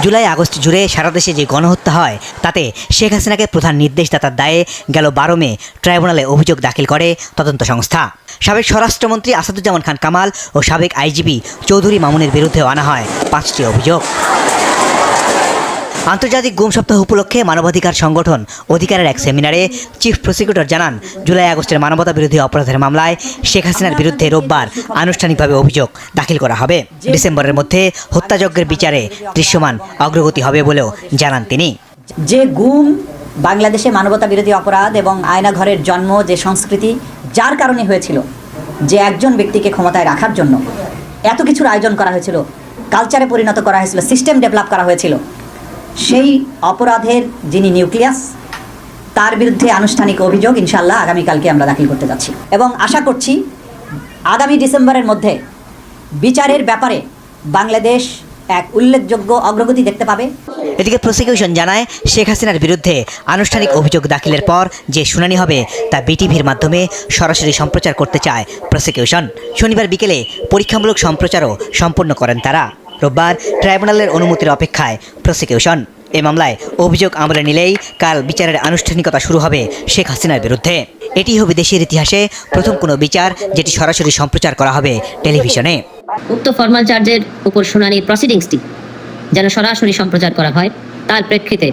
July August জুড়ে সারা দেশে যে গণহত্যা হয় তাতে শেখ হাসিনাকে প্রধান নির্দেশদাতার দায়ে গেল 12 মে ট্রাইব্যুনালে অভিযোগ দাখিল করে তদন্ত সংস্থা। সাবেক স্বরাষ্ট্রমন্ত্রী আসাদুজ্জামান খান কামাল ও সাবেক আইজিপি চৌধুরী মামুনের বিরুদ্ধেও আনা হয় 5টি অভিযোগ। আন্তর্জাতিক গুম সপ্তাহ উপলক্ষে মানবাধিকার সংগঠন অধিকারের এক সেমিনারে চিফ প্রসিকিউটর জানান, জুলাই আগস্টের মানবতা বিরোধী অপরাধের মামলায় শেখ হাসিনার বিরুদ্ধে রোববার আনুষ্ঠানিকভাবে অভিযোগ দাখিল করা হবে। ডিসেম্বরের মধ্যে হত্যাযজ্ঞের বিচারে দৃশ্যমান অগ্রগতি হবে বলেও জানান তিনি। যে গুম বাংলাদেশে মানবতা বিরোধী অপরাধ এবং আয়নাঘরের জন্ম, যে সংস্কৃতি যার কারণে হয়েছিল, যে একজন ব্যক্তিকে ক্ষমতায় রাখার জন্য এত কিছুর আয়োজন করা হয়েছিল, কালচারে পরিণত করা হয়েছিল, সিস্টেম ডেভেলপ করা হয়েছিল, সেই অপরাধের যিনি নিউক্লিয়াস তার বিরুদ্ধে আনুষ্ঠানিক অভিযোগ ইনশাআল্লাহ আগামীকালকে আমরা দাখিল করতে যাচ্ছি এবং আশা করছি আগামী ডিসেম্বরের মধ্যে বিচারের ব্যাপারে বাংলাদেশ এক উল্লেখযোগ্য অগ্রগতি দেখতে পাবে। এদিকে প্রসিকিউশন জানায়, শেখ হাসিনার বিরুদ্ধে আনুষ্ঠানিক অভিযোগ দাখিলের পর যে শুনানি হবে তা বিটিভির মাধ্যমে সরাসরি সম্প্রচার করতে চায় প্রসিকিউশন। শনিবার বিকেলে পরীক্ষামূলক সম্প্রচারও সম্পন্ন করেন তারা। রোববার ট্রাইব্যুনালের অনুমতির অপেক্ষায় প্রসিকিউশন। এ মামলায় অভিযোগ আমলে নিলেই কাল বিচারের আনুষ্ঠানিকতা শুরু হবে শেখ হাসিনার বিরুদ্ধে। এটি হবে দেশের ইতিহাসে প্রথম কোনো বিচার যেটি সরাসরি সম্প্রচার করা হবে টেলিভিশনে। উক্ত ফরমাল চার্জের উপর শুনানির প্রসিডিংসটি যেন সরাসরি সম্প্রচার করা হয়, তার প্রেক্ষিতে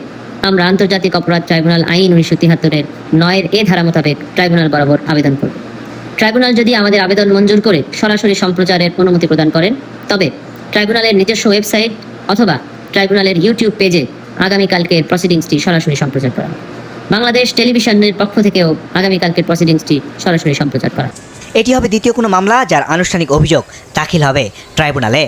আমরা আন্তর্জাতিক অপরাধ ট্রাইব্যুনাল আইন 1973-এর 9 ধারা মোতাবেক ট্রাইব্যুনাল বরাবর আবেদন করব। ট্রাইব্যুনাল যদি আমাদের আবেদন মঞ্জুর করে সরাসরি সম্প্রচারের অনুমতি প্রদান করেন, তবে ট্রাইব্যুনালের নিজস্ব ওয়েবসাইট অথবা ট্রাইব্যুনালের ইউটিউব পেজে আগামীকালকের প্রসিডিংসটি সরাসরি সম্প্রচার করা। বাংলাদেশ টেলিভিশনের পক্ষ থেকেও আগামীকালকের প্রসিডিংসটি সরাসরি সম্প্রচার করা। এটি হবে দ্বিতীয় কোনো মামলা যার আনুষ্ঠানিক অভিযোগ দাখিল হবে ট্রাইব্যুনালে।